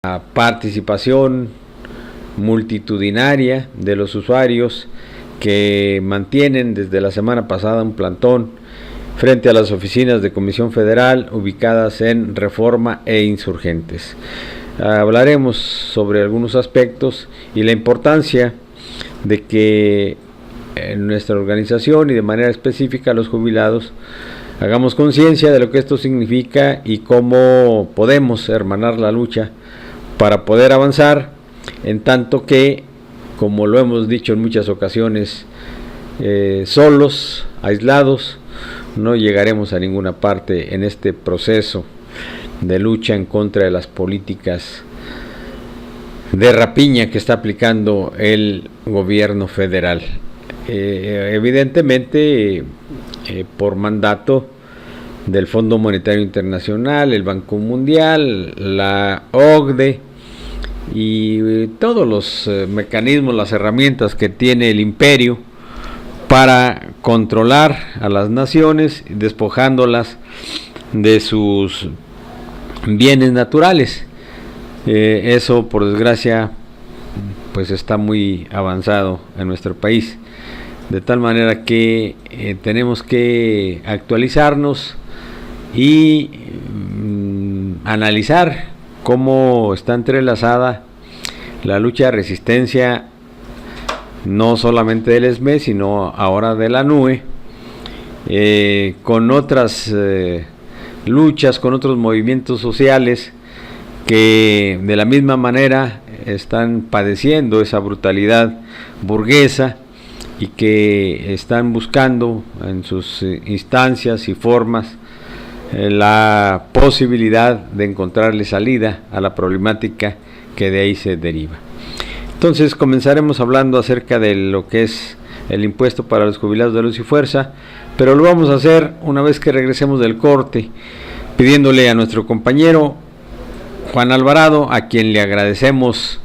participación multitudinaria de los usuarios que mantienen desde la semana pasada un plantón frente a las oficinas de Comisión Federal ubicadas en Reforma e Insurgentes. Hablaremos sobre algunos aspectos y la importancia de que en nuestra organización y de manera específica los jubilados hagamos conciencia de lo que esto significa y cómo podemos hermanar la lucha para poder avanzar, en tanto que, como lo hemos dicho en muchas ocasiones, solos, aislados, no llegaremos a ninguna parte en este proceso de lucha en contra de las políticas de rapiña que está aplicando el gobierno federal. Evidentemente, por mandato del Fondo Monetario Internacional, el Banco Mundial, la OCDE y todos los mecanismos, las herramientas que tiene el imperio para controlar a las naciones, despojándolas de sus bienes naturales. Eso, por desgracia, pues está muy avanzado en nuestro país, de tal manera que tenemos que actualizarnos y analizar cómo está entrelazada la lucha de resistencia, no solamente del ESME, sino ahora de la NUE, con otras luchas, con otros movimientos sociales que de la misma manera están padeciendo esa brutalidad burguesa y que están buscando en sus instancias y formas la posibilidad de encontrarle salida a la problemática que de ahí se deriva. Entonces comenzaremos hablando acerca de lo que es el impuesto para los jubilados de Luz y Fuerza, pero lo vamos a hacer una vez que regresemos del corte, pidiéndole a nuestro compañero Juan Alvarado, a quien le agradecemos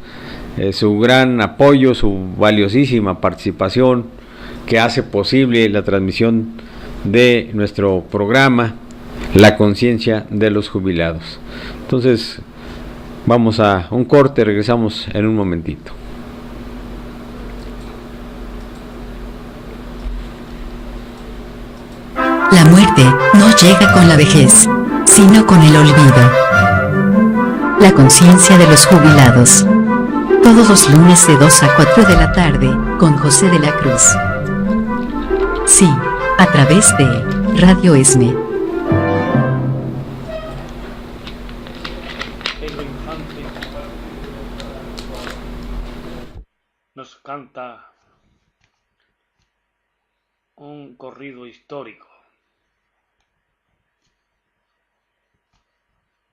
su gran apoyo, su valiosísima participación que hace posible la transmisión de nuestro programa La Conciencia de los Jubilados. Entonces vamos a un corte, regresamos en un momentito. La muerte no llega con la vejez, sino con el olvido. La Conciencia de los Jubilados. Todos los lunes de 2 a 4 de la tarde, con José de la Cruz. Sí, a través de Radio ESME. Pedro Infante nos canta un corrido histórico,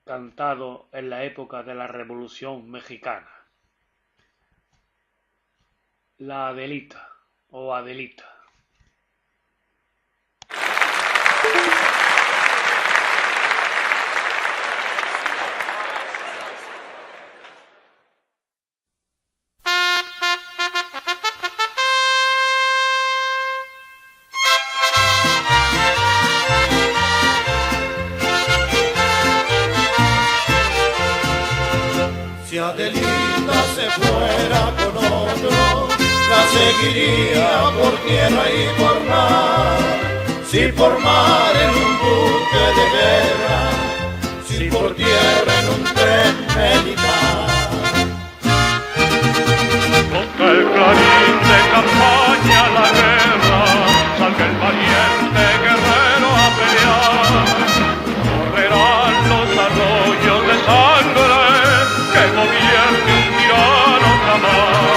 cantado en la época de la Revolución Mexicana. La Adelita o Adelita. Si Adelita se fuera con otro, la seguiría por tierra y por mar. Si por mar en un buque de guerra, si por tierra en un tren militar. Toca el clarín de campaña la guerra, salga el valiente guerrero a pelear. Correrán los arroyos de sangre que gobierne un tirano jamás.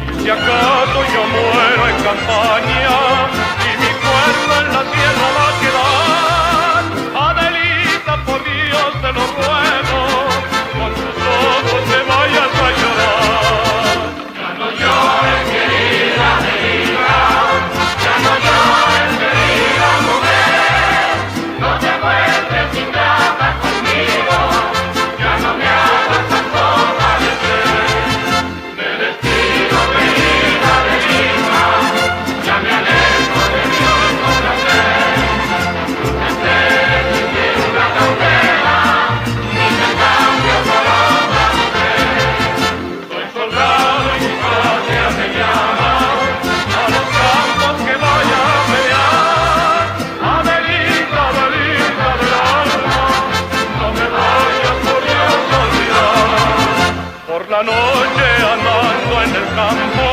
Y si acaso yo muero en campaña y mi cuerpo en la sierra va a quedar, Adelita, por Dios te lo ruego, la noche andando en el campo,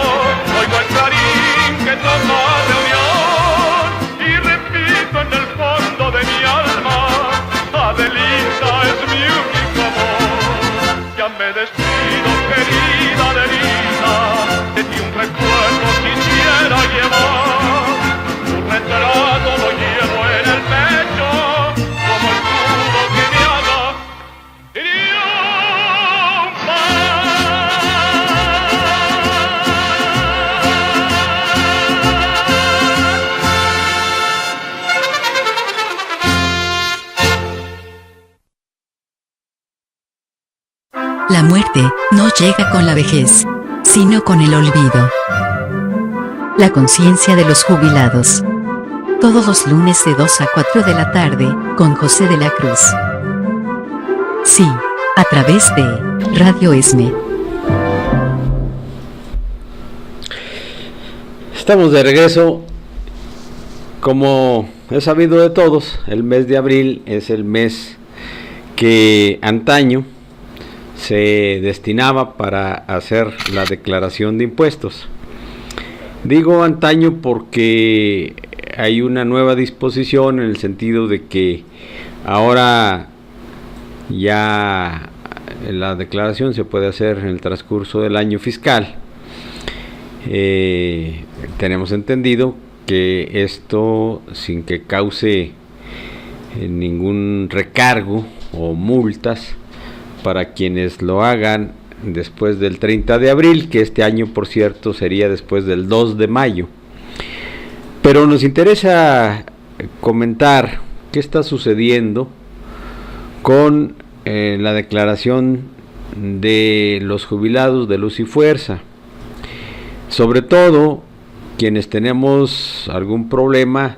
oigo el clarín que toca reunión y repito en el fondo de mi alma, Adelita es mi único amor. Ya me despido, querida Adelita, de ti un recuerdo quisiera llevar, tu retrato lo llevo en el pecho, como el escudo que me haga La muerte no llega con la vejez, sino con el olvido. La conciencia de los jubilados. Todos los lunes de 2 a 4 de la tarde, con José de la Cruz. Sí, a través de Radio ESME. Estamos de regreso. Como es sabido de todos, el mes de abril es el mes que antaño se destinaba para hacer la declaración de impuestos. Digo antaño porque hay una nueva disposición en el sentido de que ahora ya la declaración se puede hacer en el transcurso del año fiscal. Tenemos entendido que esto, sin que cause ningún recargo o multas para quienes lo hagan después del 30 de abril, que este año, por cierto, sería después del 2 de mayo. Pero nos interesa comentar qué está sucediendo con la declaración de los jubilados de Luz y Fuerza. Sobre todo, quienes tenemos algún problema,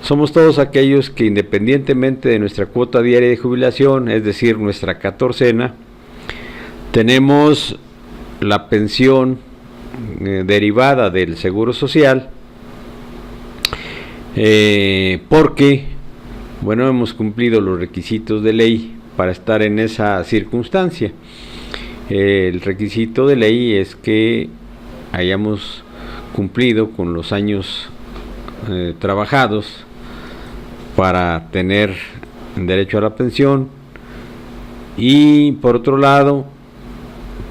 somos todos aquellos que, independientemente de nuestra cuota diaria de jubilación, es decir, nuestra catorcena, tenemos la pensión derivada del Seguro Social, porque, bueno, hemos cumplido los requisitos de ley para estar en esa circunstancia. El requisito de ley es que hayamos cumplido con los años trabajados para tener derecho a la pensión, y por otro lado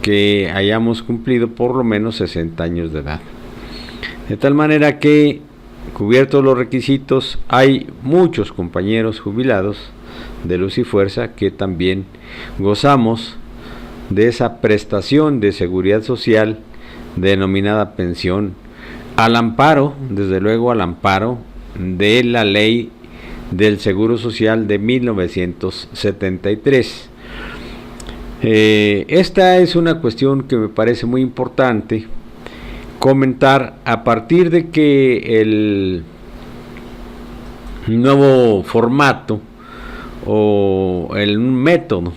que hayamos cumplido por lo menos 60 años de edad. De tal manera que, cubiertos los requisitos, hay muchos compañeros jubilados de Luz y Fuerza que también gozamos de esa prestación de seguridad social denominada pensión, al amparo, desde luego al amparo de la ley del Seguro Social de 1973. Esta es una cuestión que me parece muy importante comentar a partir de que el nuevo formato o el método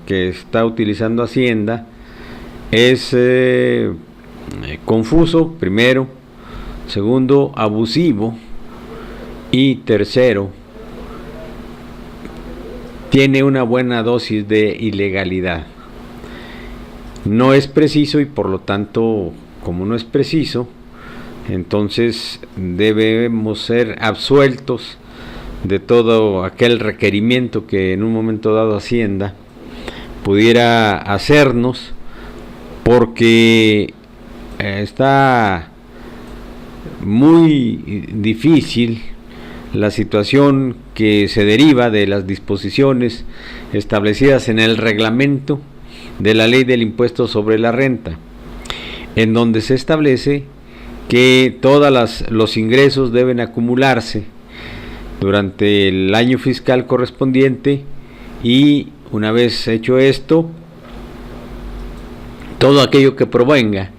que está utilizando Hacienda es confuso, primero; segundo, abusivo; y tercero, tiene una buena dosis de ilegalidad. No es preciso, y por lo tanto, como no es preciso, entonces debemos ser absueltos de todo aquel requerimiento que en un momento dado Hacienda pudiera hacernos, porque está muy difícil la situación que se deriva de las disposiciones establecidas en el reglamento de la ley del impuesto sobre la renta, en donde se establece que todos los ingresos deben acumularse durante el año fiscal correspondiente, y una vez hecho esto, todo aquello que provenga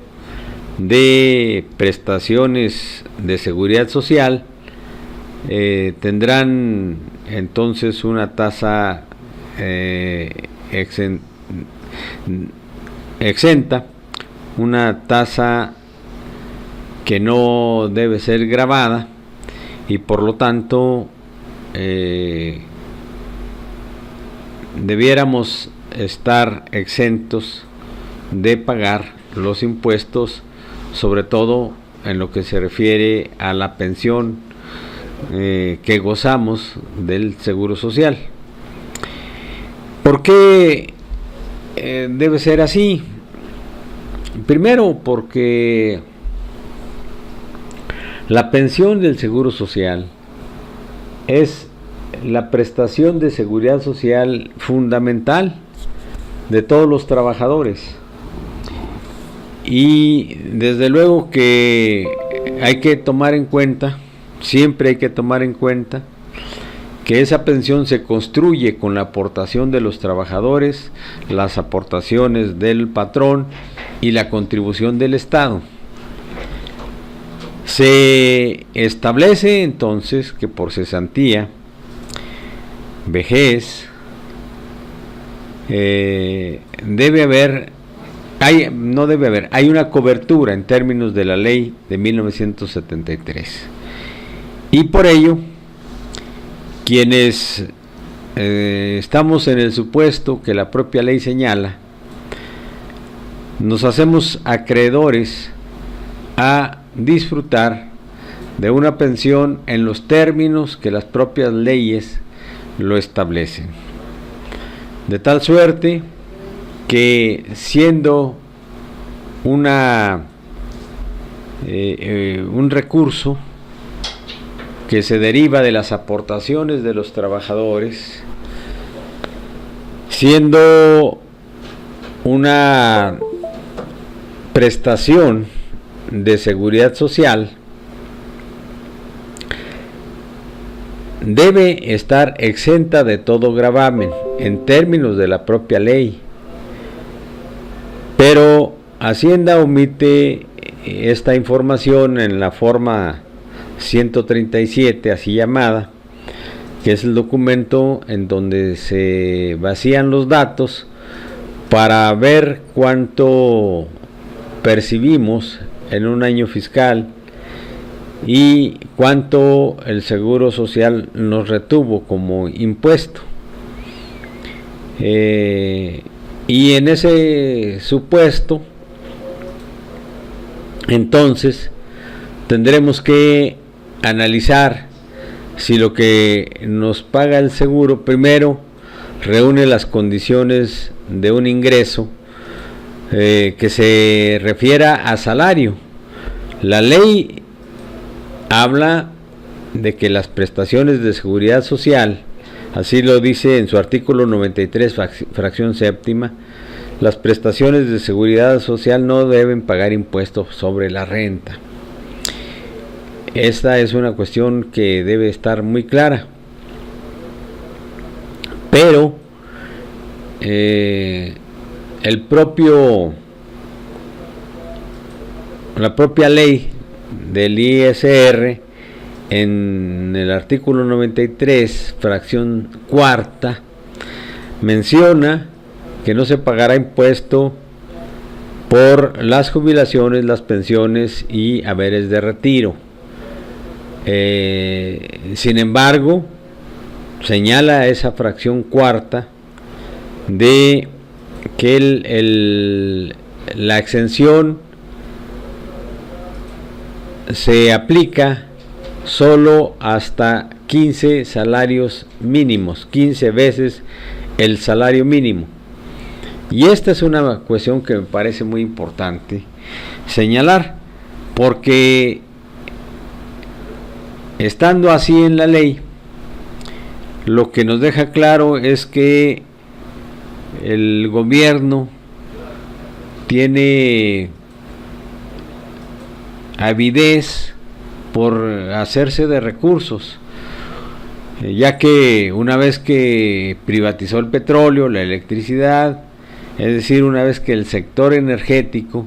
de prestaciones de seguridad social tendrán entonces una tasa exenta, una tasa que no debe ser gravada, y por lo tanto debiéramos estar exentos de pagar los impuestos, sobre todo en lo que se refiere a la pensión que gozamos del Seguro Social. ¿Por qué debe ser así? Primero, porque la pensión del Seguro Social es la prestación de seguridad social fundamental de todos los trabajadores, y desde luego que hay que tomar en cuenta, siempre hay que tomar en cuenta, que esa pensión se construye con la aportación de los trabajadores, las aportaciones del patrón y la contribución del Estado. Se establece entonces que por cesantía, vejez, hay una cobertura en términos de la ley de 1973. Y por ello, quienes estamos en el supuesto que la propia ley señala, nos hacemos acreedores a disfrutar de una pensión en los términos que las propias leyes lo establecen. De tal suerte que, siendo un recurso que se deriva de las aportaciones de los trabajadores, siendo una prestación de seguridad social, debe estar exenta de todo gravamen en términos de la propia ley. Pero Hacienda omite esta información en la forma 137, así llamada, que es el documento en donde se vacían los datos para ver cuánto percibimos en un año fiscal y cuánto el Seguro Social nos retuvo como impuesto. Y en ese supuesto, entonces, tendremos que analizar si lo que nos paga el seguro, primero, reúne las condiciones de un ingreso que se refiera a salario. La ley habla de que las prestaciones de seguridad social, así lo dice en su artículo 93, fracción séptima, las prestaciones de seguridad social no deben pagar impuestos sobre la renta. Esta es una cuestión que debe estar muy clara. Pero la propia ley del ISR, en el artículo 93, fracción cuarta, menciona que no se pagará impuesto por las jubilaciones, las pensiones y haberes de retiro. Sin embargo, señala esa fracción cuarta de que la exención se aplica solo hasta 15 salarios mínimos, 15 veces el salario mínimo. Y esta es una cuestión que me parece muy importante señalar, porque estando así en la ley, lo que nos deja claro es que el gobierno tiene avidez por hacerse de recursos, ya que una vez que privatizó el petróleo, la electricidad, es decir, una vez que el sector energético,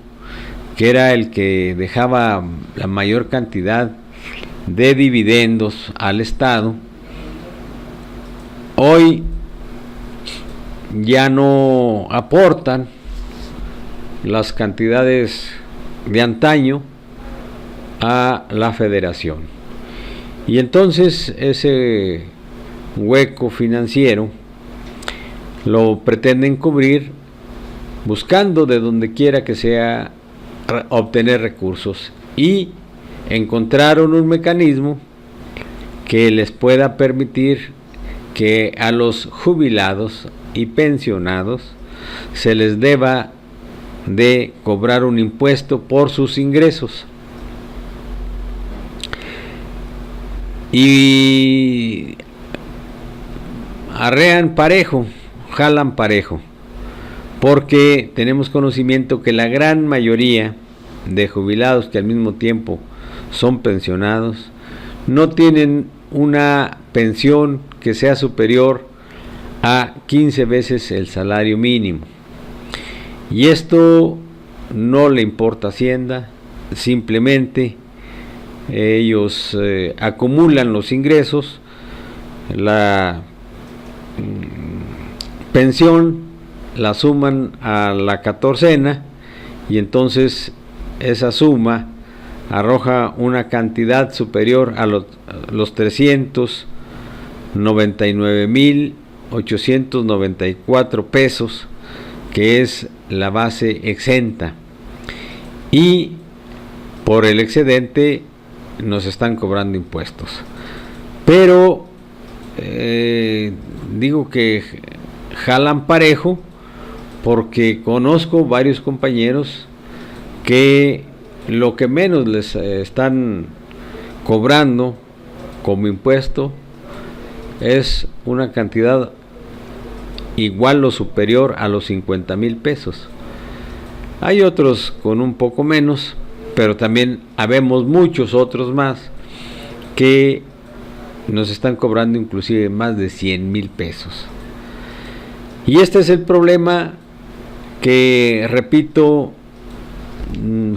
que era el que dejaba la mayor cantidad de dividendos al Estado, hoy ya no aportan las cantidades de antaño a la federación. Y entonces ese hueco financiero lo pretenden cubrir buscando de donde quiera que sea obtener recursos, y encontraron un mecanismo que les pueda permitir que a los jubilados y pensionados se les deba de cobrar un impuesto por sus ingresos. Y arrean parejo, jalan parejo, porque tenemos conocimiento que la gran mayoría de jubilados que al mismo tiempo son pensionados no tienen una pensión que sea superior a 15 veces el salario mínimo. Y esto no le importa a Hacienda, simplemente ellos acumulan los ingresos, la pensión la suman a la catorcena, y entonces esa suma arroja una cantidad superior a los 399,894 pesos, que es la base exenta, y por el excedente nos están cobrando impuestos. Pero digo que jalan parejo porque conozco varios compañeros que lo que menos les están cobrando como impuesto es una cantidad igual o superior a los 50,000 pesos. Hay otros con un poco menos, pero también habemos muchos otros más que nos están cobrando inclusive más de 100,000 pesos. Y este es el problema que, repito,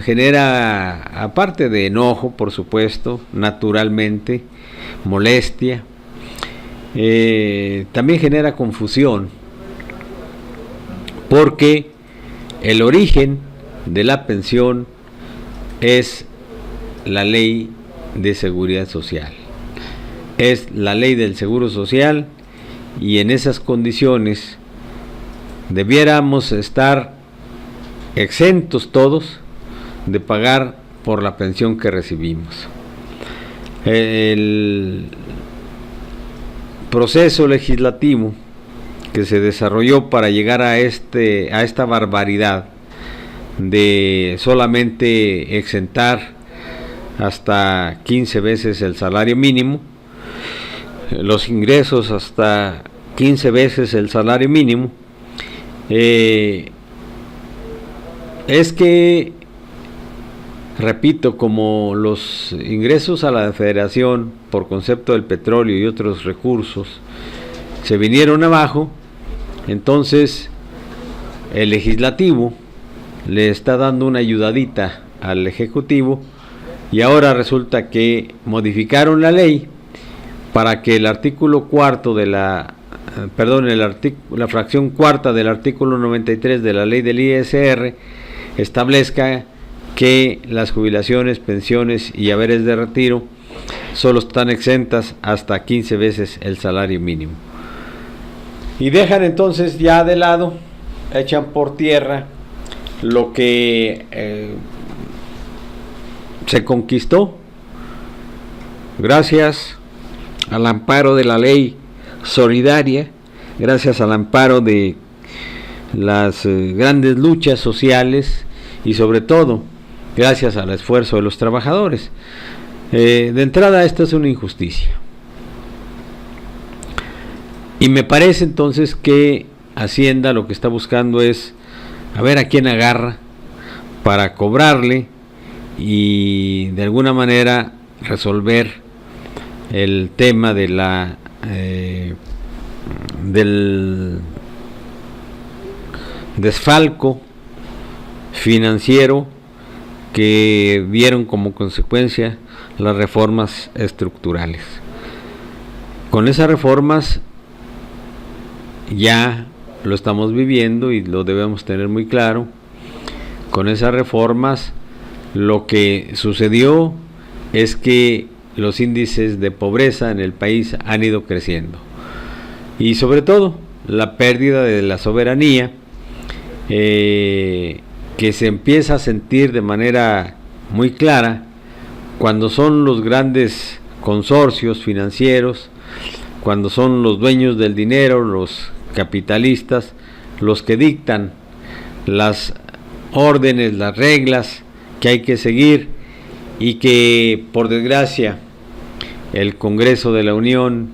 genera, aparte de enojo, por supuesto, naturalmente, molestia, también genera confusión, porque el origen de la pensión es la ley de seguridad social, es la ley del seguro social, y en esas condiciones debiéramos estar exentos todos de pagar por la pensión que recibimos. El proceso legislativo que se desarrolló para llegar a esta barbaridad de solamente exentar hasta 15 veces el salario mínimo, los ingresos hasta 15 veces el salario mínimo, es que, repito, como los ingresos a la Federación por concepto del petróleo y otros recursos se vinieron abajo, entonces el legislativo le está dando una ayudadita al ejecutivo, y ahora resulta que modificaron la ley para que el artículo cuarto de la fracción cuarta del artículo 93 de la ley del ISR establezca que las jubilaciones, pensiones y haberes de retiro solo están exentas hasta 15 veces el salario mínimo. Y dejan entonces ya de lado, echan por tierra lo que se conquistó gracias al amparo de la ley solidaria, gracias al amparo de las grandes luchas sociales, y sobre todo gracias al esfuerzo de los trabajadores. De entrada, esta es una injusticia, y me parece entonces que Hacienda lo que está buscando es a ver a quién agarra para cobrarle y de alguna manera resolver el tema de del desfalco financiero que dieron como consecuencia las reformas estructurales. Con esas reformas ya lo estamos viviendo y lo debemos tener muy claro. Con esas reformas lo que sucedió es que los índices de pobreza en el país han ido creciendo, y sobre todo la pérdida de la soberanía que se empieza a sentir de manera muy clara cuando son los grandes consorcios financieros, cuando son los dueños del dinero, los capitalistas, los que dictan las órdenes, las reglas que hay que seguir, y que por desgracia el Congreso de la Unión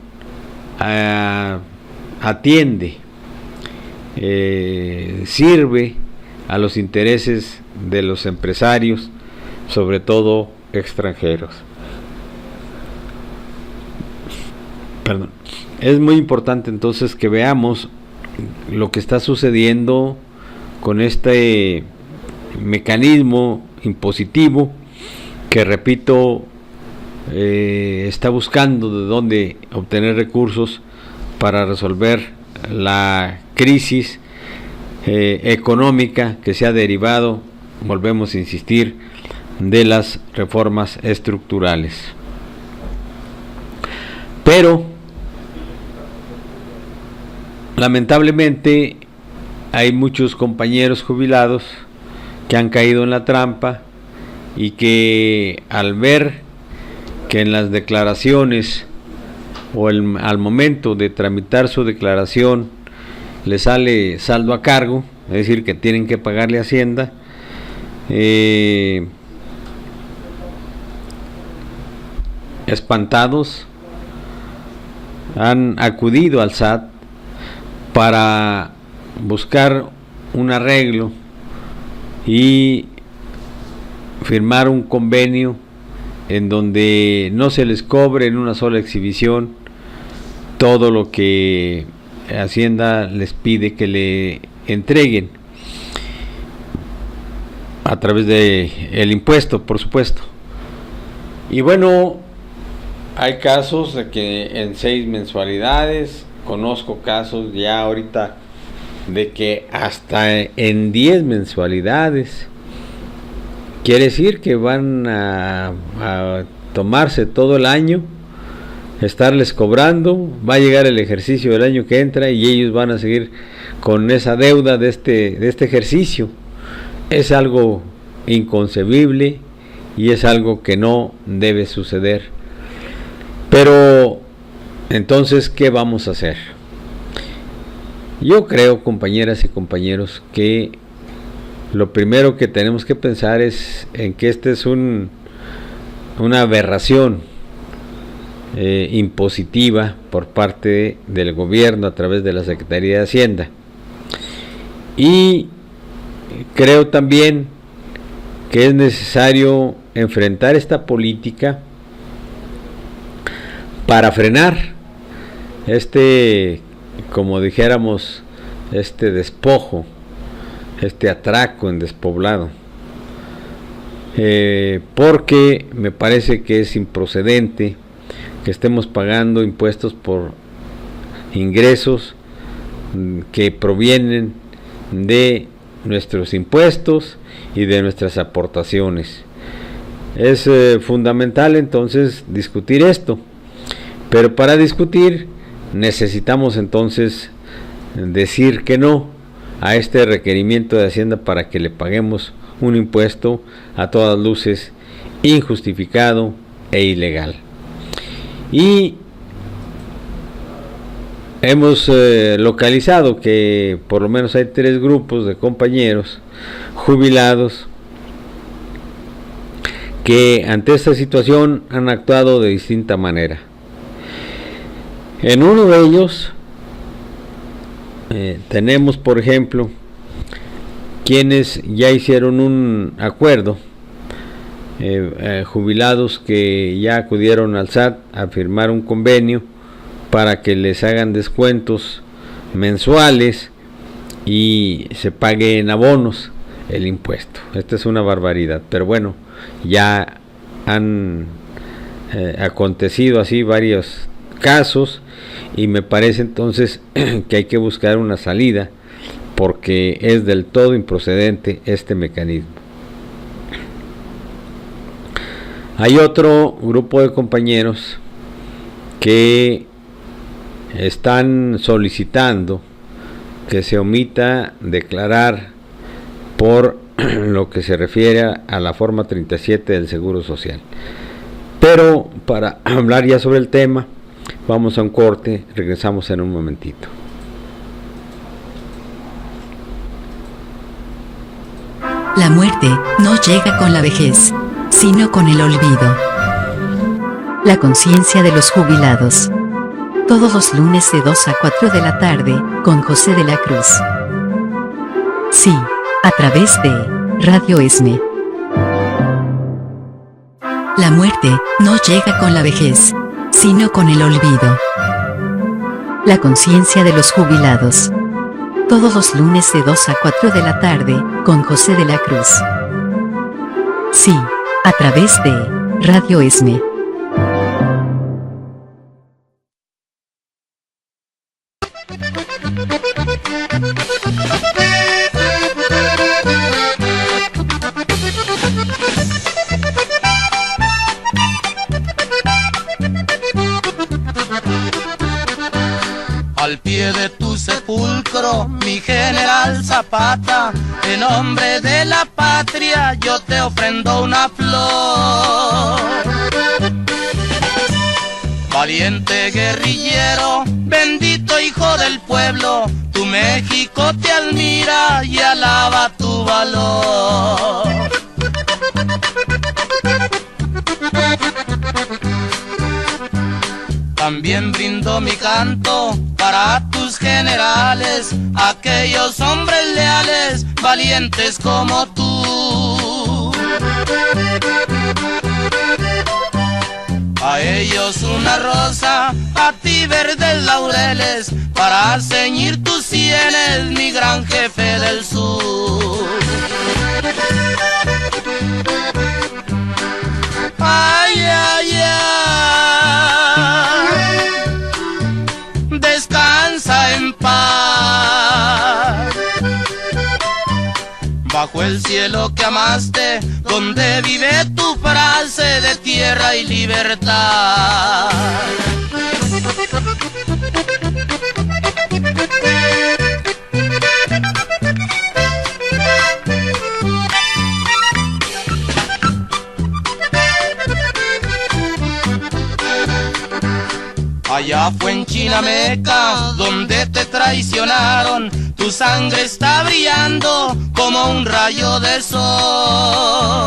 atiende, sirve a los intereses de los empresarios, sobre todo extranjeros. Perdón. Es muy importante entonces que veamos lo que está sucediendo con este mecanismo impositivo que, repito, está buscando de dónde obtener recursos para resolver la crisis económica que se ha derivado, volvemos a insistir, de las reformas estructurales. Pero lamentablemente hay muchos compañeros jubilados que han caído en la trampa y que, al ver que en las declaraciones o al momento de tramitar su declaración le sale saldo a cargo, es decir, que tienen que pagarle a Hacienda, espantados, han acudido al SAT para buscar un arreglo y firmar un convenio en donde no se les cobre en una sola exhibición todo lo que Hacienda les pide que le entreguen a través de el impuesto, por supuesto. Y bueno, hay casos de que en 6 mensualidades, conozco casos ya ahorita de que hasta en 10 mensualidades. Quiere decir que van a tomarse todo el año, estarles cobrando, va a llegar el ejercicio del año que entra y ellos van a seguir con esa deuda de este ejercicio. Es algo inconcebible y es algo que no debe suceder. Pero entonces, ¿qué vamos a hacer? Yo creo, compañeras y compañeros, que lo primero que tenemos que pensar es en que esta es una aberración impositiva por parte del gobierno a través de la Secretaría de Hacienda. Y creo también que es necesario enfrentar esta política para frenar como dijéramos, este despojo, este atraco en despoblado, porque me parece que es improcedente que estemos pagando impuestos por ingresos que provienen de nuestros impuestos y de nuestras aportaciones. Es fundamental entonces discutir esto, pero para discutir necesitamos entonces decir que no a este requerimiento de Hacienda para que le paguemos un impuesto a todas luces injustificado e ilegal. Y hemos localizado que por lo menos hay 3 grupos de compañeros jubilados que ante esta situación han actuado de distinta manera. En uno de ellos tenemos, por ejemplo, quienes ya hicieron un acuerdo, jubilados que ya acudieron al SAT a firmar un convenio para que les hagan descuentos mensuales y se pague en abonos el impuesto. Esta es una barbaridad, pero bueno, ya han acontecido así varios casos y me parece entonces que hay que buscar una salida porque es del todo improcedente este mecanismo. Hay otro grupo de compañeros que están solicitando que se omita declarar por lo que se refiere a la forma 37 del Seguro Social. Pero para hablar ya sobre el tema, vamos a un corte, regresamos en un momentito. La muerte no llega con la vejez, sino con el olvido. La conciencia de los jubilados. Todos los lunes de 2 a 4 de la tarde, con José de la Cruz. Sí, a través de Radio ESME. La muerte no llega con la vejez, sino con el olvido. La conciencia de los jubilados. Todos los lunes de 2 a 4 de la tarde, con José de la Cruz. Sí, a través de Radio ESME. Al pie de tu sepulcro, mi general Zapata, en nombre de la patria yo te ofrendo una flor. Valiente guerrillero, bendito hijo del pueblo, tu México te admira y alaba tu valor. También brindo mi canto para tus generales, aquellos hombres leales, valientes como tú. A ellos una rosa, a ti verdes laureles, para ceñir tus sienes, mi gran jefe del sur. Ay, ay, ay, descansa en paz, bajo el cielo que amaste, donde vive tu frase de tierra y libertad. Allá fue en Chinameca, donde te traicionaron, tu sangre está brillando como un rayo de sol.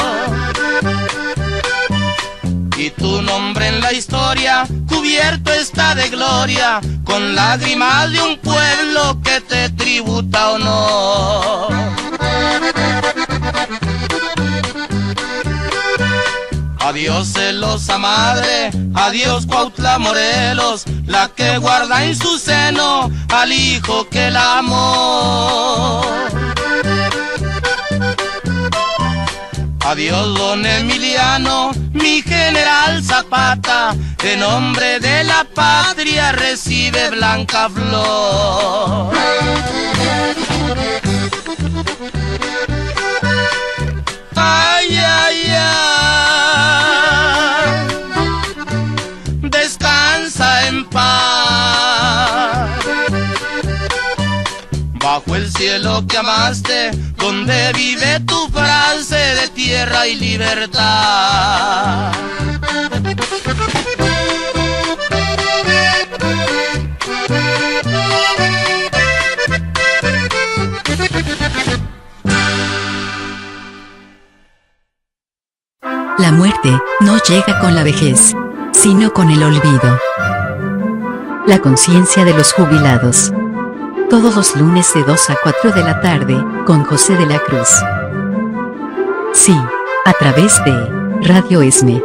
Y tu nombre en la historia cubierto está de gloria, con lágrimas de un pueblo que te tributa honor. Adiós celosa madre, adiós Cuautla Morelos, la que guarda en su seno al hijo que la amó. Adiós don Emiliano, mi general Zapata, en nombre de la patria recibe blanca flor. Ay, ay, ay, descansa en paz, bajo el cielo que amaste, donde vive tu frase de tierra y libertad. La muerte no llega con la vejez, sino con el olvido. La conciencia de los jubilados. Todos los lunes de 2 a 4 de la tarde, con José de la Cruz. Sí, a través de Radio ESME.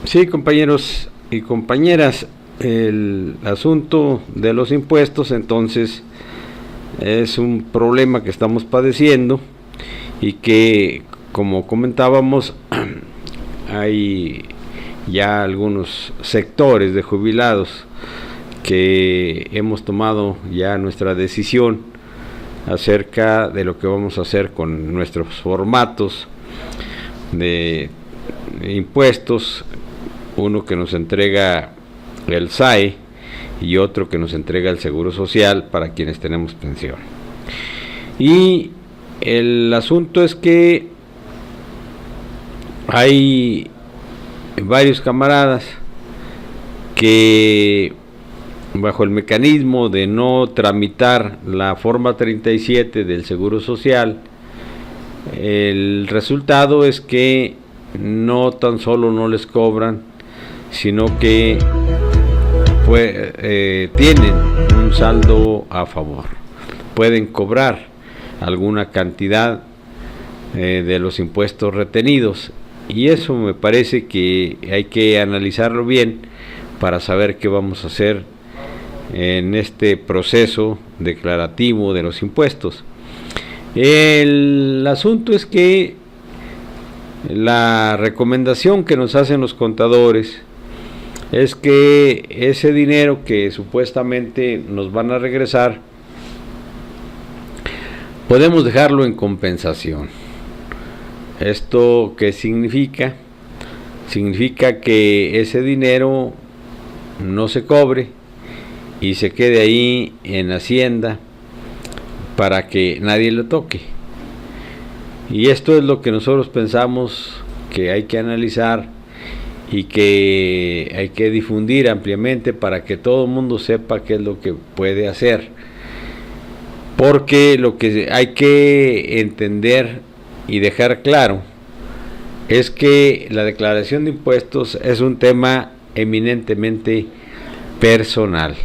Sí, compañeros y compañeras, el asunto de los impuestos entonces es un problema que estamos padeciendo y que, como comentábamos, hay ya algunos sectores de jubilados que hemos tomado ya nuestra decisión acerca de lo que vamos a hacer con nuestros formatos de impuestos, uno que nos entrega el SAE y otro que nos entrega el Seguro Social para quienes tenemos pensión. Y el asunto es que hay varios camaradas que, bajo el mecanismo de no tramitar la forma 37 del Seguro Social, el resultado es que no tan solo no les cobran, sino que tienen un saldo a favor, pueden cobrar alguna cantidad de los impuestos retenidos, y eso me parece que hay que analizarlo bien para saber qué vamos a hacer en este proceso declarativo de los impuestos. El asunto es que la recomendación que nos hacen los contadores es que ese dinero que supuestamente nos van a regresar, podemos dejarlo en compensación. ¿Esto qué significa? Significa que ese dinero no se cobre y se quede ahí en Hacienda para que nadie lo toque. Y esto es lo que nosotros pensamos que hay que analizar y que hay que difundir ampliamente para que todo el mundo sepa qué es lo que puede hacer. Porque lo que hay que entender y dejar claro es que la declaración de impuestos es un tema eminentemente personal.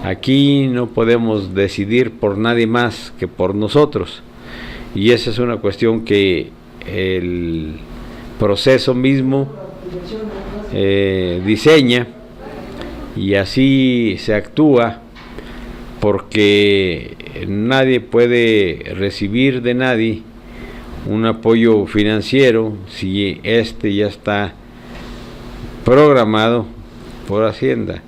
Aquí no podemos decidir por nadie más que por nosotros, y esa es una cuestión que el proceso mismo diseña, y así se actúa, porque nadie puede recibir de nadie un apoyo financiero si este ya está programado por Hacienda.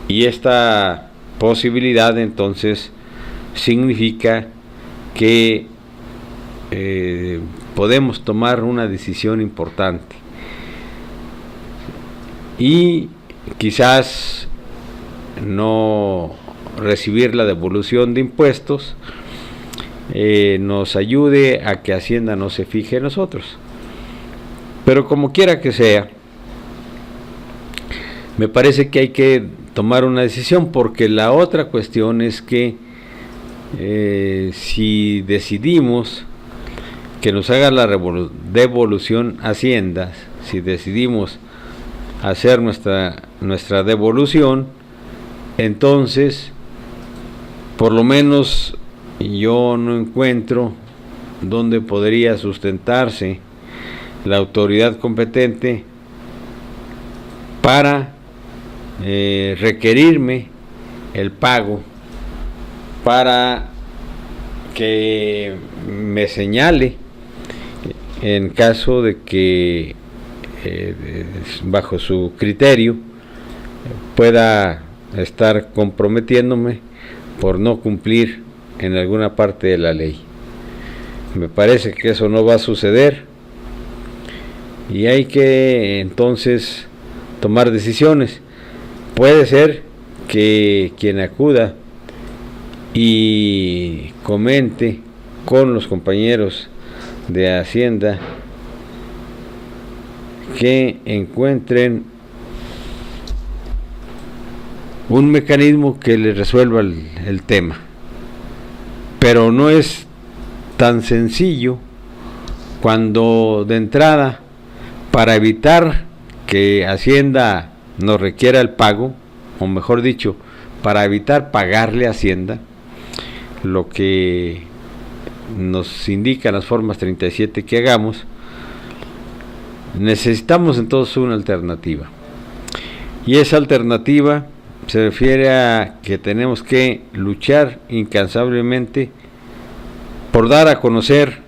Y esta posibilidad entonces significa que podemos tomar una decisión importante, y quizás no recibir la devolución de impuestos nos ayude a que Hacienda no se fije en nosotros. Pero como quiera que sea, me parece que hay que tomar una decisión, porque la otra cuestión es que si decidimos que nos haga la devolución Hacienda, si decidimos hacer nuestra devolución, entonces por lo menos yo no encuentro dónde podría sustentarse la autoridad competente para requerirme el pago, para que me señale en caso de que bajo su criterio pueda estar comprometiéndome por no cumplir en alguna parte de la ley. Me parece que eso no va a suceder, y hay que entonces tomar decisiones. Puede ser que quien acuda y comente con los compañeros de Hacienda que encuentren un mecanismo que les resuelva el tema, pero no es tan sencillo cuando de entrada, para evitar que Hacienda nos requiera el pago, o mejor dicho, para evitar pagarle a Hacienda, lo que nos indican las formas 37 que hagamos, necesitamos entonces una alternativa. Y esa alternativa se refiere a que tenemos que luchar incansablemente por dar a conocer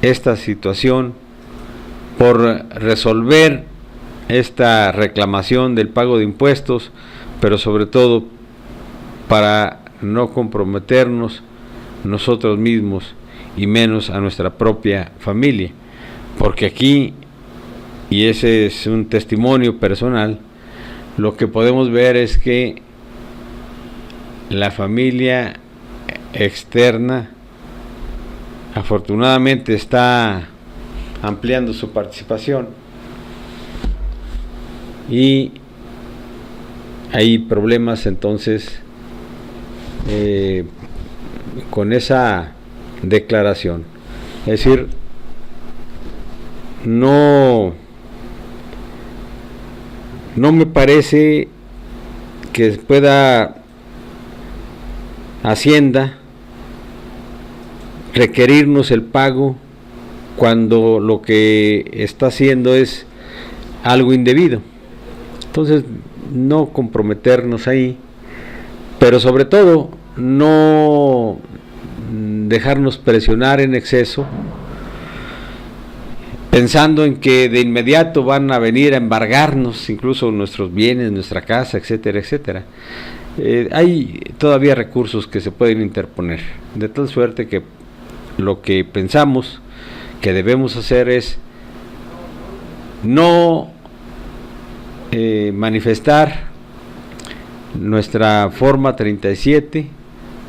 esta situación, por resolver esta reclamación del pago de impuestos, pero sobre todo para no comprometernos nosotros mismos y menos a nuestra propia familia, porque aquí, y ese es un testimonio personal, lo que podemos ver es que la familia externa afortunadamente está ampliando su participación, y hay problemas entonces con esa declaración. Es decir, no me parece que pueda Hacienda requerirnos el pago cuando lo que está haciendo es algo indebido. Entonces, no comprometernos ahí, pero sobre todo no dejarnos presionar en exceso, pensando en que de inmediato van a venir a embargarnos incluso nuestros bienes, nuestra casa, etcétera, etcétera. Hay todavía recursos que se pueden interponer, de tal suerte que lo que pensamos que debemos hacer es no manifestar nuestra forma 37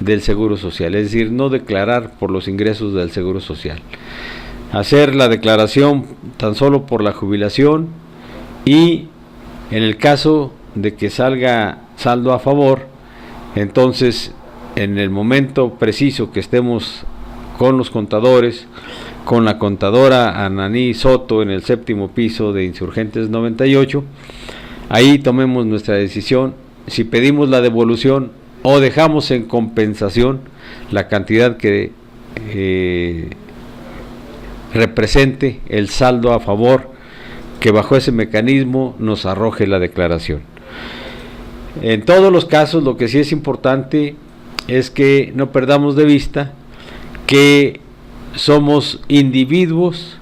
del Seguro Social, es decir, no declarar por los ingresos del Seguro Social, hacer la declaración tan solo por la jubilación, y en el caso de que salga saldo a favor, entonces en el momento preciso que estemos con los contadores, con la contadora Ananí Soto en el 7º piso de Insurgentes 98, ahí tomemos nuestra decisión si pedimos la devolución o dejamos en compensación la cantidad que represente el saldo a favor que bajo ese mecanismo nos arroje la declaración. En todos los casos, lo que sí es importante es que no perdamos de vista que somos individuos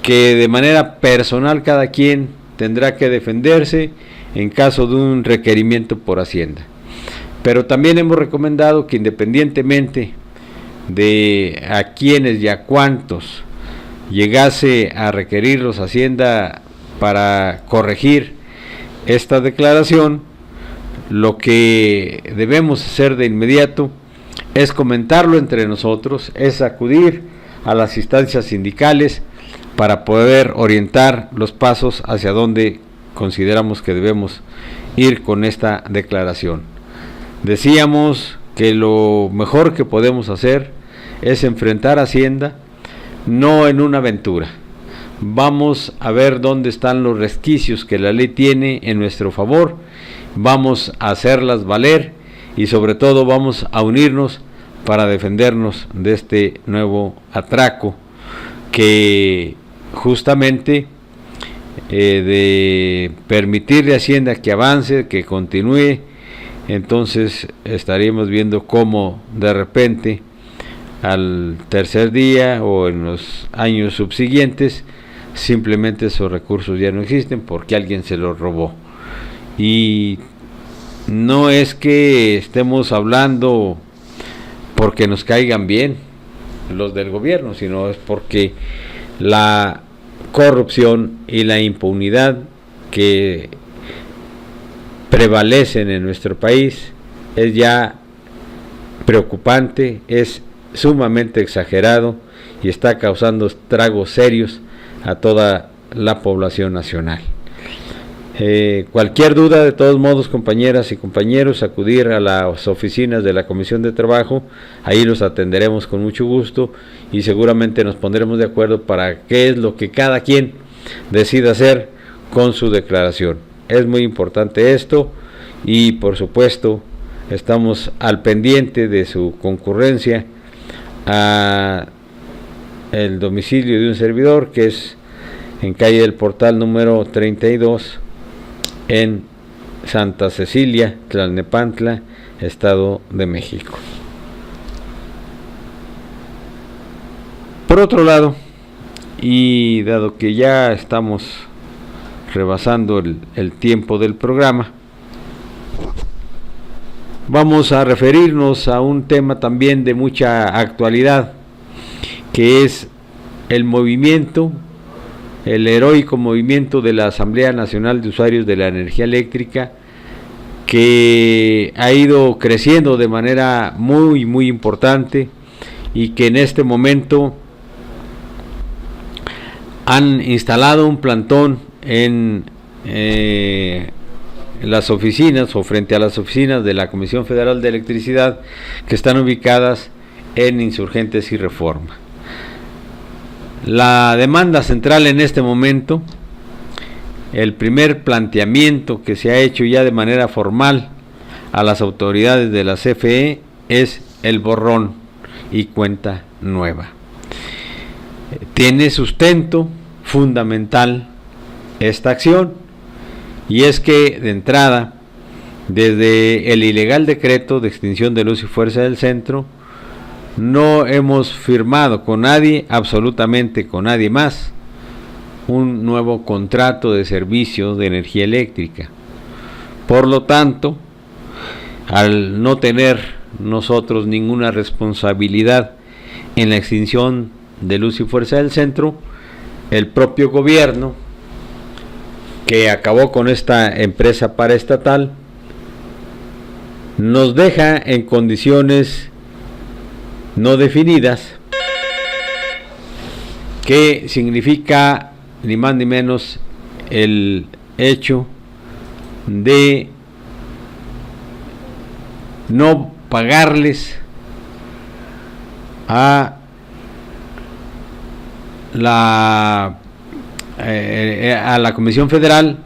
que de manera personal cada quien tendrá que defenderse en caso de un requerimiento por Hacienda. Pero también hemos recomendado que independientemente de a quiénes y a cuántos llegase a requerirlos Hacienda para corregir esta declaración, lo que debemos hacer de inmediato es comentarlo entre nosotros, es acudir a las instancias sindicales para poder orientar los pasos hacia donde consideramos que debemos ir con esta declaración. Decíamos que lo mejor que podemos hacer es enfrentar a Hacienda no en una aventura. Vamos a ver dónde están los resquicios que la ley tiene en nuestro favor, vamos a hacerlas valer y sobre todo vamos a unirnos para defendernos de este nuevo atraco que justamente de permitirle a Hacienda que avance, que continúe, entonces estaríamos viendo cómo de repente al tercer día o en los años subsiguientes simplemente esos recursos ya no existen porque alguien se los robó. Y no es que estemos hablando porque nos caigan bien los del gobierno, sino es porque la corrupción y la impunidad que prevalecen en nuestro país es ya preocupante, es sumamente exagerado y está causando estragos serios a toda la población nacional. Cualquier duda, de todos modos, compañeras y compañeros, acudir a las oficinas de la Comisión de Trabajo, ahí los atenderemos con mucho gusto y seguramente nos pondremos de acuerdo para qué es lo que cada quien decida hacer con su declaración. Es muy importante esto y por supuesto estamos al pendiente de su concurrencia a el domicilio de un servidor, que es en calle del Portal número 32 en Santa Cecilia, Tlalnepantla, Estado de México. Por otro lado, y dado que ya estamos rebasando el tiempo del programa, vamos a referirnos a un tema también de mucha actualidad, que es el movimiento el heroico movimiento de la Asamblea Nacional de Usuarios de la Energía Eléctrica, que ha ido creciendo de manera muy muy importante y que en este momento han instalado un plantón en las oficinas o frente a las oficinas de la Comisión Federal de Electricidad, que están ubicadas en Insurgentes y Reforma. La demanda central en este momento, el primer planteamiento que se ha hecho ya de manera formal a las autoridades de la CFE, es el borrón y cuenta nueva. Tiene sustento fundamental esta acción, y es que de entrada, desde el ilegal decreto de extinción de luz y fuerza del centro, no hemos firmado con nadie, absolutamente con nadie más, un nuevo contrato de servicio de energía eléctrica. Por lo tanto, al no tener nosotros ninguna responsabilidad en la extinción de luz y fuerza del centro, el propio gobierno, que acabó con esta empresa paraestatal, nos deja en condiciones no definidas, que significa ni más ni menos el hecho de no pagarles a la Comisión Federal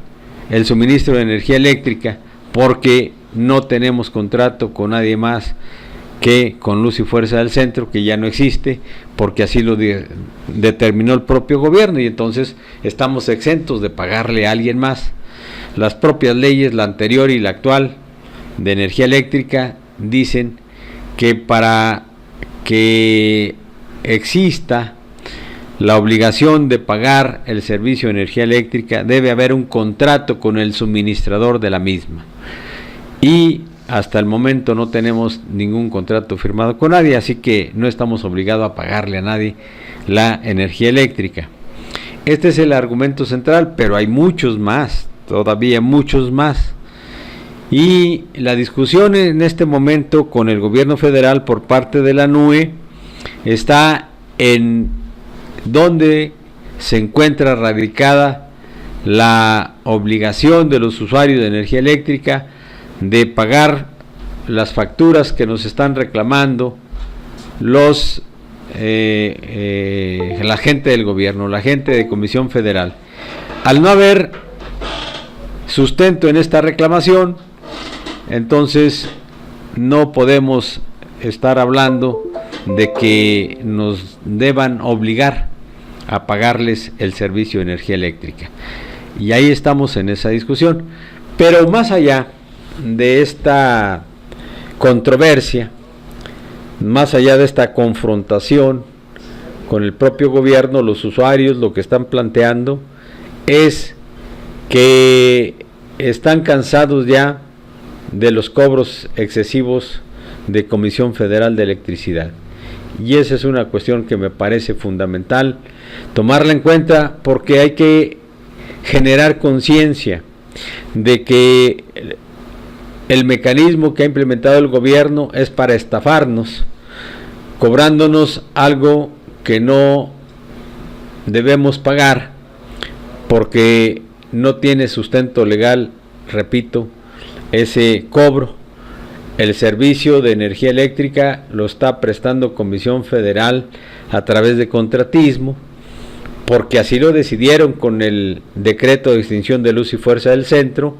el suministro de energía eléctrica, porque no tenemos contrato con nadie más que con Luz y Fuerza del Centro, que ya no existe, porque así lo determinó el propio gobierno, y entonces estamos exentos de pagarle a alguien más. Las propias leyes, la anterior y la actual de energía eléctrica, dicen que para que exista la obligación de pagar el servicio de energía eléctrica, debe haber un contrato con el suministrador de la misma, y hasta el momento no tenemos ningún contrato firmado con nadie, así que no estamos obligados a pagarle a nadie la energía eléctrica. Este es el argumento central, pero hay muchos más, todavía muchos más. Y la discusión en este momento con el gobierno federal por parte de la NUE está en dónde se encuentra radicada la obligación de los usuarios de energía eléctrica de pagar las facturas que nos están reclamando la gente del gobierno, la gente de Comisión Federal. Al no haber sustento en esta reclamación, entonces no podemos estar hablando de que nos deban obligar a pagarles el servicio de energía eléctrica. Y ahí estamos en esa discusión. Pero más allá de esta controversia, más allá de esta confrontación con el propio gobierno, los usuarios lo que están planteando es que están cansados ya de los cobros excesivos de Comisión Federal de Electricidad, y esa es una cuestión que me parece fundamental tomarla en cuenta, porque hay que generar conciencia de que el mecanismo que ha implementado el gobierno es para estafarnos, cobrándonos algo que no debemos pagar, porque no tiene sustento legal, repito, ese cobro. El servicio de energía eléctrica lo está prestando Comisión Federal a través de contratismo, porque así lo decidieron con el decreto de extinción de luz y fuerza del centro,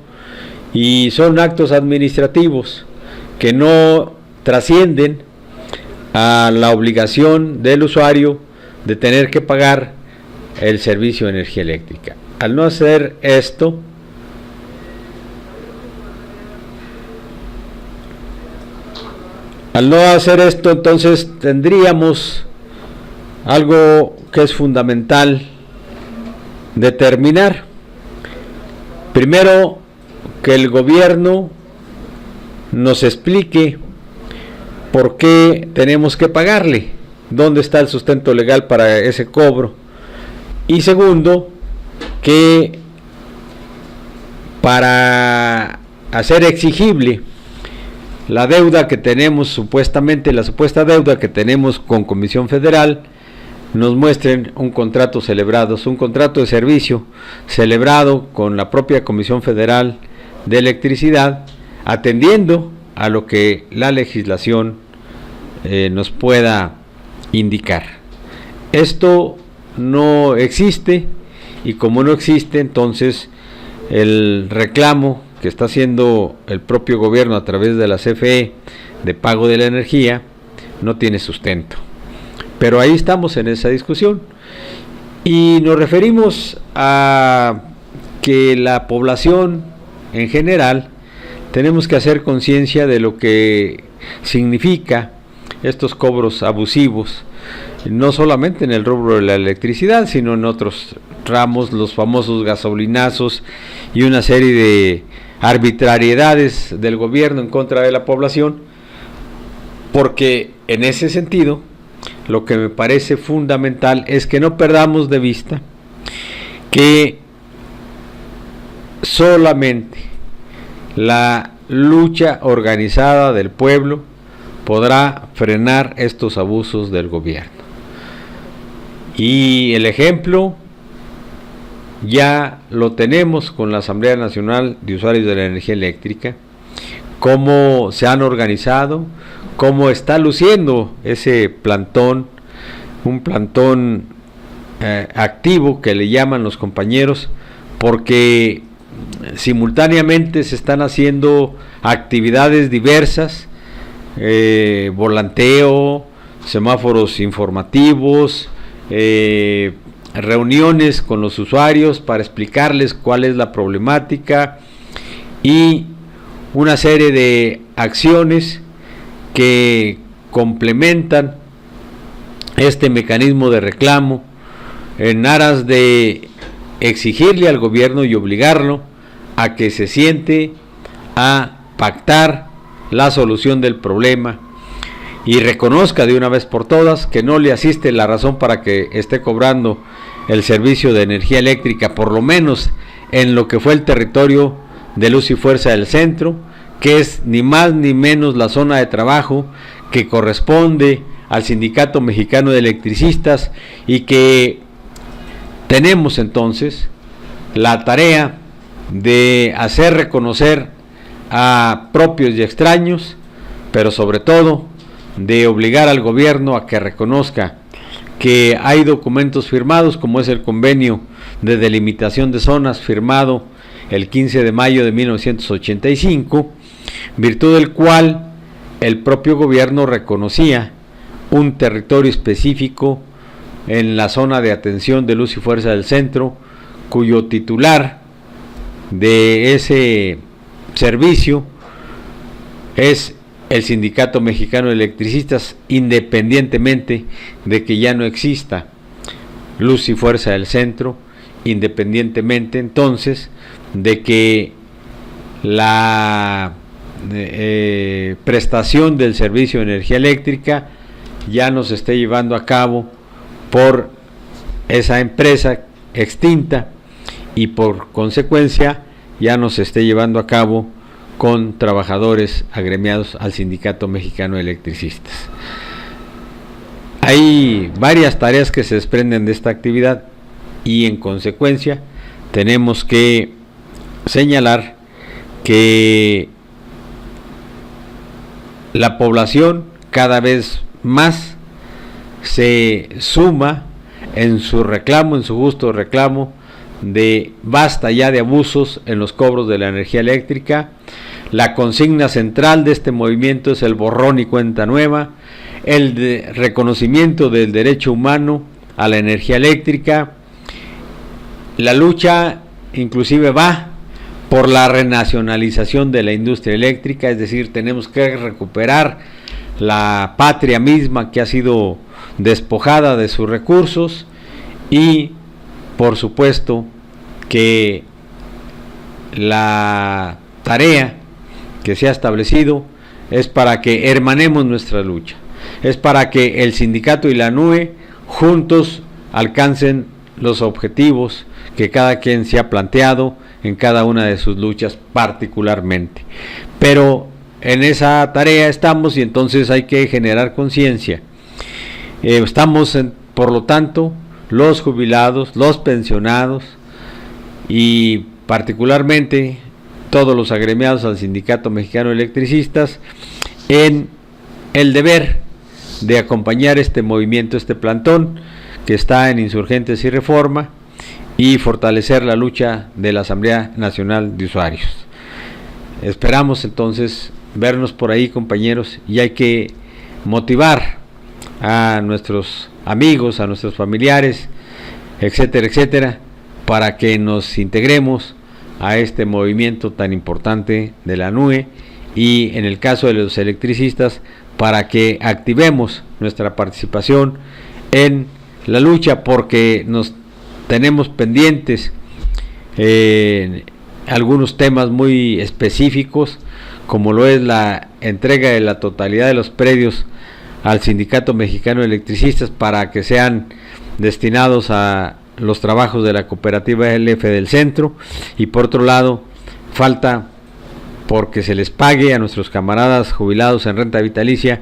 y son actos administrativos que no trascienden a la obligación del usuario de tener que pagar el servicio de energía eléctrica. Al no hacer esto, entonces tendríamos algo que es fundamental determinar. Primero, que el gobierno nos explique por qué tenemos que pagarle, dónde está el sustento legal para ese cobro. Y segundo, que para hacer exigible la deuda que tenemos, supuestamente la supuesta deuda que tenemos con Comisión Federal, nos muestren un contrato celebrado, un contrato de servicio celebrado con la propia Comisión Federal de Electricidad, atendiendo a lo que la legislación nos pueda indicar. Esto no existe, y como no existe, entonces el reclamo que está haciendo el propio gobierno a través de la CFE de pago de la energía no tiene sustento. Pero ahí estamos en esa discusión, y nos referimos a que la población en general tenemos que hacer conciencia de lo que significa estos cobros abusivos, no solamente en el rubro de la electricidad, sino en otros ramos, los famosos gasolinazos y una serie de arbitrariedades del gobierno en contra de la población, porque en ese sentido lo que me parece fundamental es que no perdamos de vista que solamente la lucha organizada del pueblo podrá frenar estos abusos del gobierno. Y el ejemplo ya lo tenemos con la Asamblea Nacional de Usuarios de la Energía Eléctrica, cómo se han organizado, cómo está luciendo ese plantón, un plantón activo que le llaman los compañeros, porque simultáneamente se están haciendo actividades diversas, volanteo, semáforos informativos, reuniones con los usuarios para explicarles cuál es la problemática, y una serie de acciones que complementan este mecanismo de reclamo en aras de exigirle al gobierno y obligarlo a que se siente a pactar la solución del problema y reconozca de una vez por todas que no le asiste la razón para que esté cobrando el servicio de energía eléctrica, por lo menos en lo que fue el territorio de Luz y Fuerza del Centro, que es ni más ni menos la zona de trabajo que corresponde al Sindicato Mexicano de Electricistas, y que tenemos entonces la tarea de hacer reconocer a propios y extraños, pero sobre todo de obligar al gobierno a que reconozca que hay documentos firmados, como es el convenio de delimitación de zonas firmado el 15 de mayo de 1985, virtud del cual el propio gobierno reconocía un territorio específico en la zona de atención de Luz y Fuerza del Centro, cuyo titular de ese servicio es el Sindicato Mexicano de Electricistas, independientemente de que ya no exista Luz y Fuerza del Centro, independientemente entonces de que la prestación del servicio de energía eléctrica ya no se esté llevando a cabo por esa empresa extinta, y por consecuencia ya no se esté llevando a cabo con trabajadores agremiados al Sindicato Mexicano de Electricistas. Hay varias tareas que se desprenden de esta actividad, y en consecuencia tenemos que señalar que la población cada vez más se suma en su reclamo, en su justo reclamo de basta ya de abusos en los cobros de la energía eléctrica. La consigna central de este movimiento es el borrón y cuenta nueva, el reconocimiento del derecho humano a la energía eléctrica. La lucha inclusive va por la renacionalización de la industria eléctrica, es decir, tenemos que recuperar la patria misma que ha sido despojada de sus recursos, y por supuesto que la tarea que se ha establecido es para que hermanemos nuestra lucha, es para que el sindicato y la NUE juntos alcancen los objetivos que cada quien se ha planteado en cada una de sus luchas particularmente. Pero en esa tarea estamos, y entonces hay que generar conciencia. Por lo tanto, los jubilados, los pensionados y particularmente todos los agremiados al Sindicato Mexicano de Electricistas, en el deber de acompañar este movimiento, este plantón que está en Insurgentes y Reforma, y fortalecer la lucha de la Asamblea Nacional de Usuarios. Esperamos entonces vernos por ahí, compañeros, y hay que motivar a nuestros amigos, a nuestros familiares, etcétera, etcétera, para que nos integremos a este movimiento tan importante de la NUE, y en el caso de los electricistas, para que activemos nuestra participación en la lucha, porque nos tenemos pendientes algunos temas muy específicos, como lo es la entrega de la totalidad de los predios al Sindicato Mexicano de Electricistas para que sean destinados a los trabajos de la cooperativa LF del centro, y por otro lado falta porque se les pague a nuestros camaradas jubilados en renta vitalicia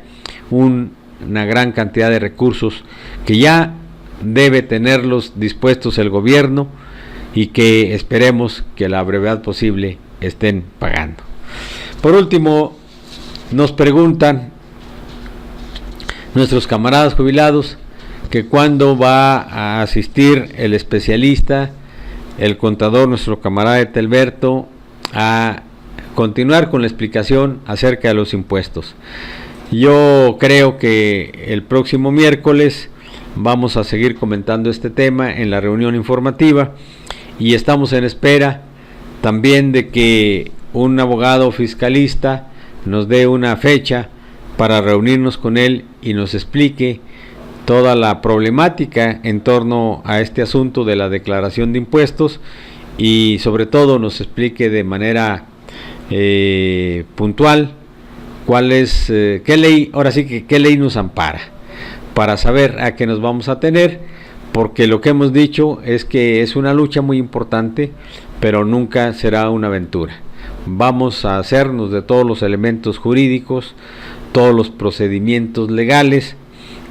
una gran cantidad de recursos que ya debe tenerlos dispuestos el gobierno, y que esperemos que a la brevedad posible estén pagando. Por último, nos preguntan nuestros camaradas jubilados que cuándo va a asistir el especialista, el contador, nuestro camarada Etelberto, a continuar con la explicación acerca de los impuestos. Yo creo que el próximo miércoles vamos a seguir comentando este tema en la reunión informativa, y estamos en espera también de que un abogado fiscalista nos dé una fecha para reunirnos con él y nos explique toda la problemática en torno a este asunto de la declaración de impuestos, y sobre todo nos explique de manera puntual cuál es, qué ley, ahora sí que qué ley nos ampara, para saber a qué nos vamos a tener, porque lo que hemos dicho es que es una lucha muy importante, pero nunca será una aventura. Vamos a hacernos de todos los elementos jurídicos, todos los procedimientos legales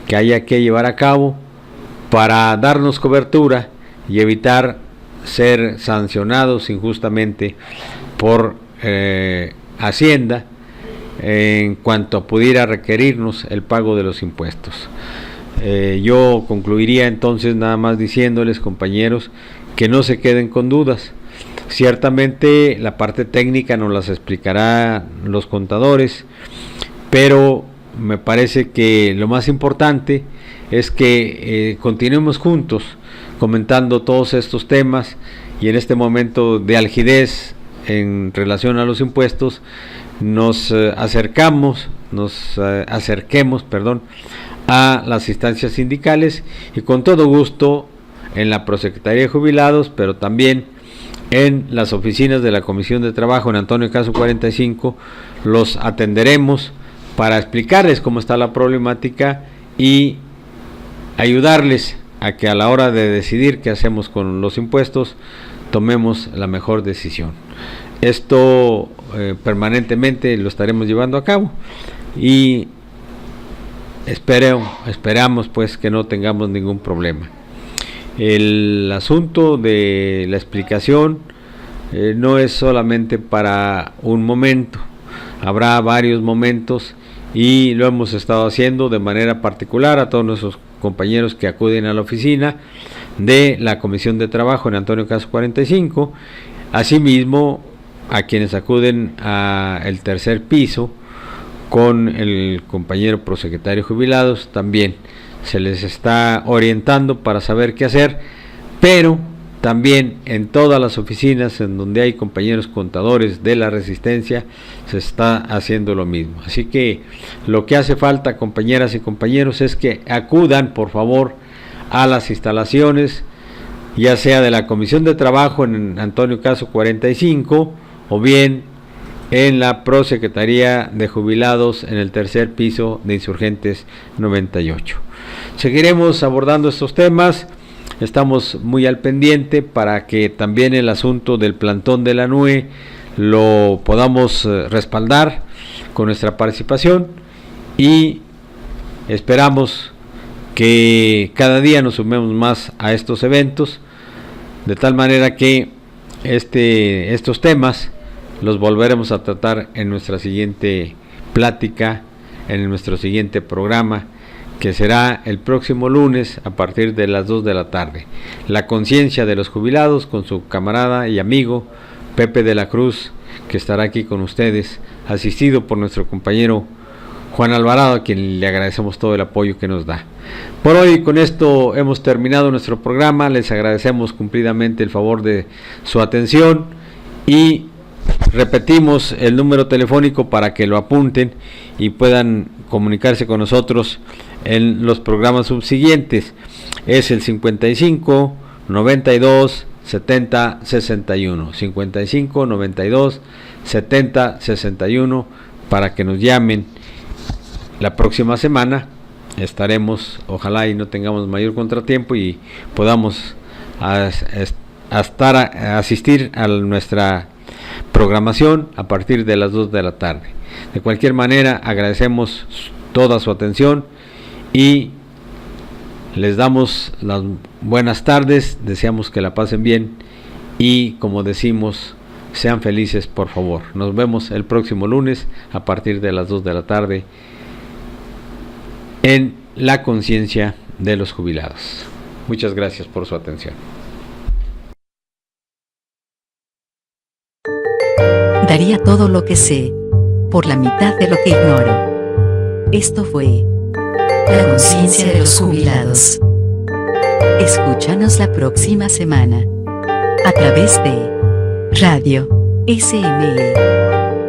que haya que llevar a cabo para darnos cobertura y evitar ser sancionados injustamente por Hacienda en cuanto pudiera requerirnos el pago de los impuestos. Yo concluiría entonces nada más diciéndoles, compañeros, que no se queden con dudas. Ciertamente la parte técnica nos las explicará los contadores, pero me parece que lo más importante es que continuemos juntos comentando todos estos temas, y en este momento de algidez en relación a los impuestos nos acerquemos a las instancias sindicales, y con todo gusto en la Prosecretaría de Jubilados, pero también en las oficinas de la Comisión de Trabajo en Antonio Caso 45 los atenderemos para explicarles cómo está la problemática y ayudarles a que a la hora de decidir qué hacemos con los impuestos tomemos la mejor decisión. Esto permanentemente lo estaremos llevando a cabo, y esperamos pues que no tengamos ningún problema. El asunto de la explicación no es solamente para un momento, habrá varios momentos, y lo hemos estado haciendo de manera particular a todos nuestros compañeros que acuden a la oficina de la Comisión de Trabajo en Antonio Caso 45, asimismo a quienes acuden al tercer piso con el compañero prosecretario de Jubilados. También se les está orientando para saber qué hacer, pero también en todas las oficinas en donde hay compañeros contadores de la Resistencia se está haciendo lo mismo. Así que lo que hace falta, compañeras y compañeros, es que acudan por favor a las instalaciones, ya sea de la Comisión de Trabajo en Antonio Caso 45 o bien en la Prosecretaría de Jubilados en el tercer piso de Insurgentes 98. Seguiremos abordando estos temas estamos muy al pendiente para que también el asunto del plantón de la NUE lo podamos respaldar con nuestra participación, y esperamos que cada día nos sumemos más a estos eventos, de tal manera que estos temas los volveremos a tratar en nuestra siguiente plática, en nuestro siguiente programa, que será el próximo lunes a partir de las 2 de la tarde. La conciencia de los jubilados, con su camarada y amigo Pepe de la Cruz, que estará aquí con ustedes, asistido por nuestro compañero Juan Alvarado, a quien le agradecemos todo el apoyo que nos da. Por hoy, con esto hemos terminado nuestro programa. Les agradecemos cumplidamente el favor de su atención y repetimos el número telefónico para que lo apunten y puedan comunicarse con nosotros en los programas subsiguientes. Es el 55 92 70 61, 55 92 70 61, para que nos llamen. La próxima semana estaremos, ojalá y no tengamos mayor contratiempo y podamos asistir a nuestra programación a partir de las 2 de la tarde. De cualquier manera, agradecemos toda su atención y les damos las buenas tardes, deseamos que la pasen bien y, como decimos, sean felices, por favor. Nos vemos el próximo lunes a partir de las 2 de la tarde en La Conciencia de los Jubilados. Muchas gracias por su atención. Daría todo lo que sé por la mitad de lo que ignoro. Esto fue La Conciencia de los Jubilados. Escúchanos la próxima semana a través de Radio SME.